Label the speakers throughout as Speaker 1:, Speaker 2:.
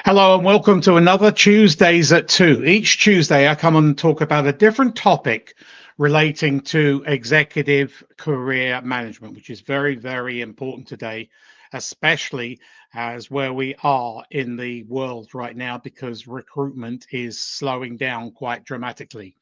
Speaker 1: Hello and welcome to another Tuesdays at 2. Each Tuesday, I come and talk about a different topic relating to executive career management, which is very, very important today, especially as where we are in the world right now, because recruitment is slowing down quite dramatically.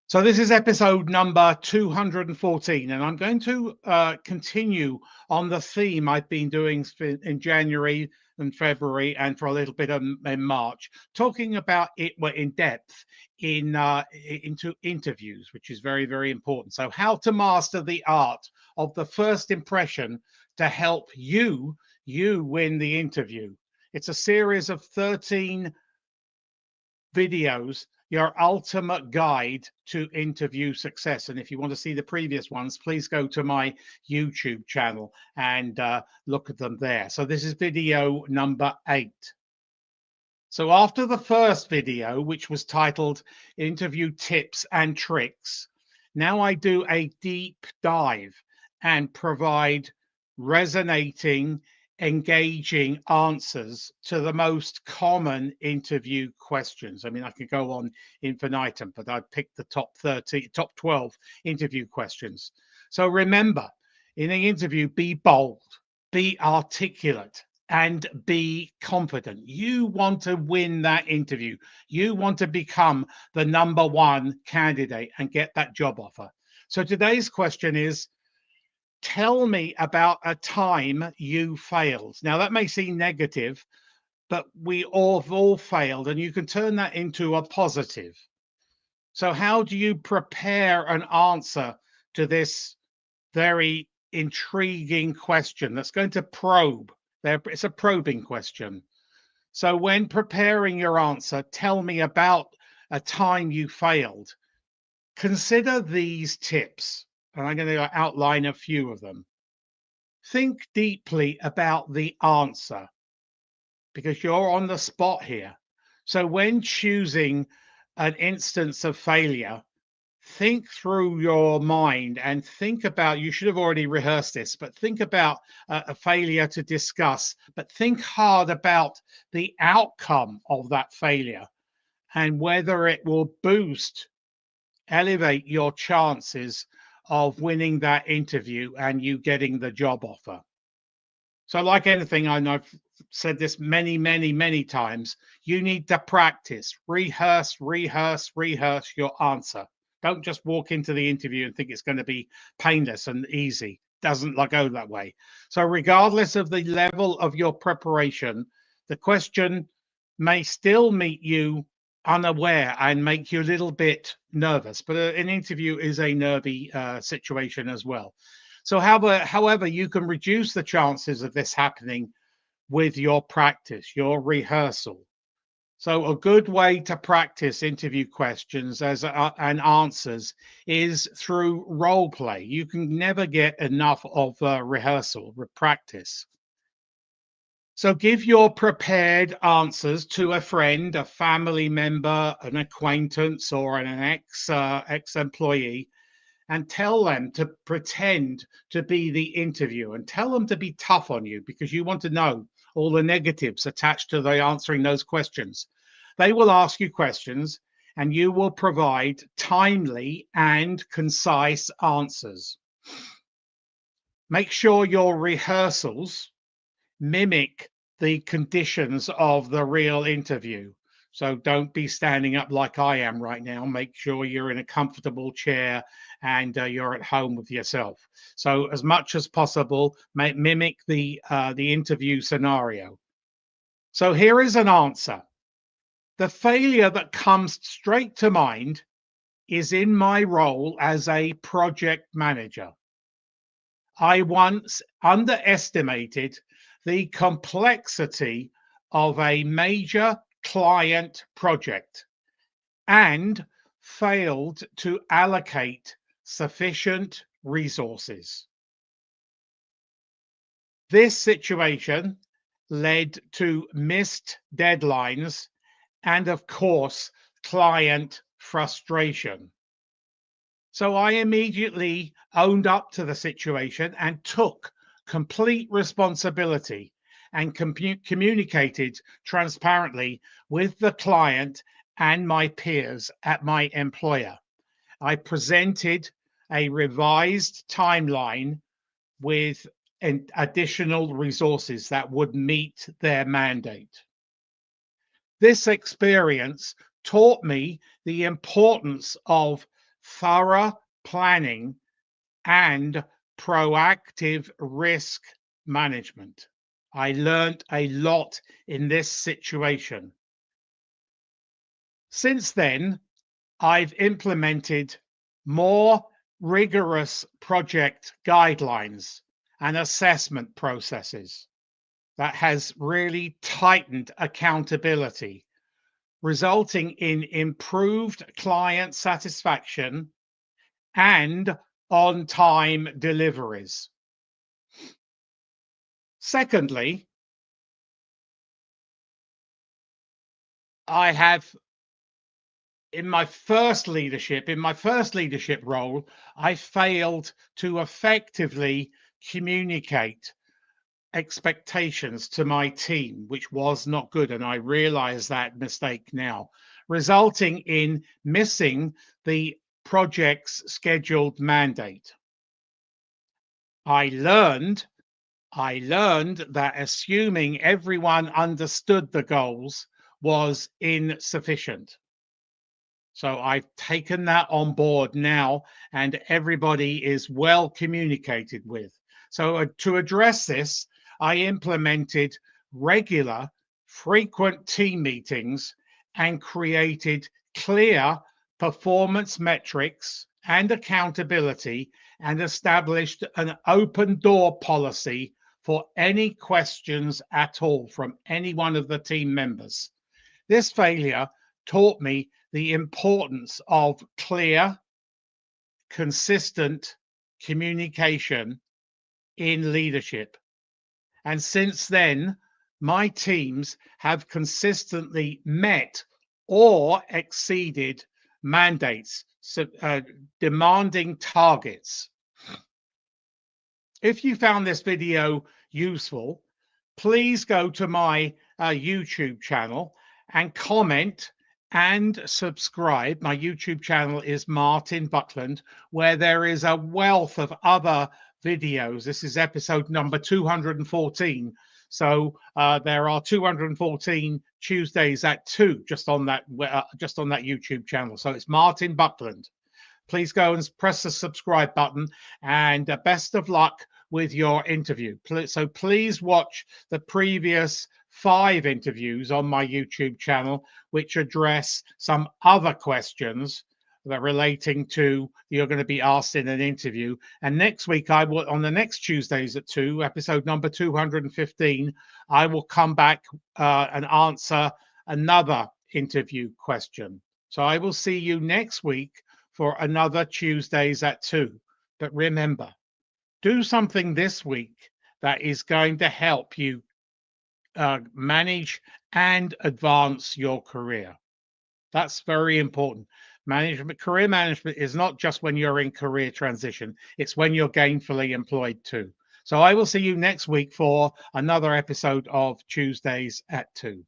Speaker 1: So this is episode number 214, and I'm going to continue on the theme I've been doing in January and February, and for a little bit in March, talking about it in depth into interviews, which is very, very important. So how to master the art of the first impression to help you win the interview. It's a series of 13 videos, your ultimate guide to interview success. And if you want to see the previous ones, please go to my YouTube channel and look at them there. So this is video number 8. So after the first video, which was titled Interview Tips and Tricks, now I do a deep dive and provide resonating, engaging answers to the most common interview questions. I mean, I could go on infinitum, but I picked the top 12 interview questions. So remember, in the interview, be bold, be articulate, and be confident. You want to win that interview. You want to become the number one candidate and get that job offer. So today's question is, tell me about a time you failed. Now, that may seem negative, but we all failed, and you can turn that into a positive. So how do you prepare an answer to this very intriguing question that's going to probe? It's a probing question. So when preparing your answer, tell me about a time you failed. Consider these tips, and I'm going to outline a few of them. Think deeply about the answer because you're on the spot here. So when choosing an instance of failure, think through your mind and think about, you should have already rehearsed this, but think about a failure to discuss, but think hard about the outcome of that failure and whether it will elevate your chances of winning that interview and you getting the job offer. So like anything, I know I've said this many, many, many times, you need to practice, rehearse your answer. Don't just walk into the interview and think it's going to be painless and easy. Doesn't go that way. So regardless of the level of your preparation, the question may still meet you unaware and make you a little bit nervous. But an interview is a nervy situation as well. So however, you can reduce the chances of this happening with your practice, your rehearsal. So a good way to practice interview questions and answers is through role play. You can never get enough of rehearsal, practice. So give your prepared answers to a friend, a family member, an acquaintance, or an ex-employee, and tell them to pretend to be the interviewer and tell them to be tough on you because you want to know all the negatives attached to the answering those questions. They will ask you questions and you will provide timely and concise answers. Make sure your rehearsals mimic the conditions of the real interview. So don't be standing up like I am right now. Make sure you're in a comfortable chair and you're at home with yourself. So as much as possible, mimic the interview scenario. So here is an answer. The failure that comes straight to mind is in my role as a project manager. I once underestimated the complexity of a major client project and failed to allocate sufficient resources. This situation led to missed deadlines and, of course, client frustration. So I immediately owned up to the situation and took complete responsibility and communicated transparently with the client and my peers at my employer. I presented a revised timeline with additional resources that would meet their mandate. This experience taught me the importance of thorough planning and proactive risk management. I learned a lot in this situation. Since then, I've implemented more rigorous project guidelines and assessment processes that has really tightened accountability, resulting in improved client satisfaction and on-time deliveries. Secondly, I have in my first leadership role, I failed to effectively communicate expectations to my team, which was not good. And I realize that mistake now, resulting in missing the project's scheduled mandate. I learned that assuming everyone understood the goals was insufficient. So I've taken that on board now, and everybody is well communicated with. So to address this, I implemented regular, frequent team meetings and created clear performance metrics and accountability, and established an open door policy for any questions at all from any one of the team members. This failure taught me the importance of clear, consistent communication in leadership. And since then, my teams have consistently met or exceeded mandates, demanding targets. If you found this video useful, please go to my YouTube channel and comment and subscribe. My YouTube channel is Martin Buckland, where there is a wealth of other videos. This is episode number 214. So there are 214 Tuesdays at 2 just on that YouTube channel. So it's Martin Buckland. Please go and press the subscribe button, and best of luck with your interview. So please watch the previous 5 interviews on my YouTube channel, which address some other questions that are relating to you're going to be asked in an interview. And next week, I will, on the next Tuesdays at 2, episode number 215, I will come back and answer another interview question. So I will see you next week for another Tuesdays at 2. But remember, do something this week that is going to help you manage and advance your career. That's very important. Career management is not just when you're in career transition, it's when you're gainfully employed too. So I will see you next week for another episode of Tuesdays at 2.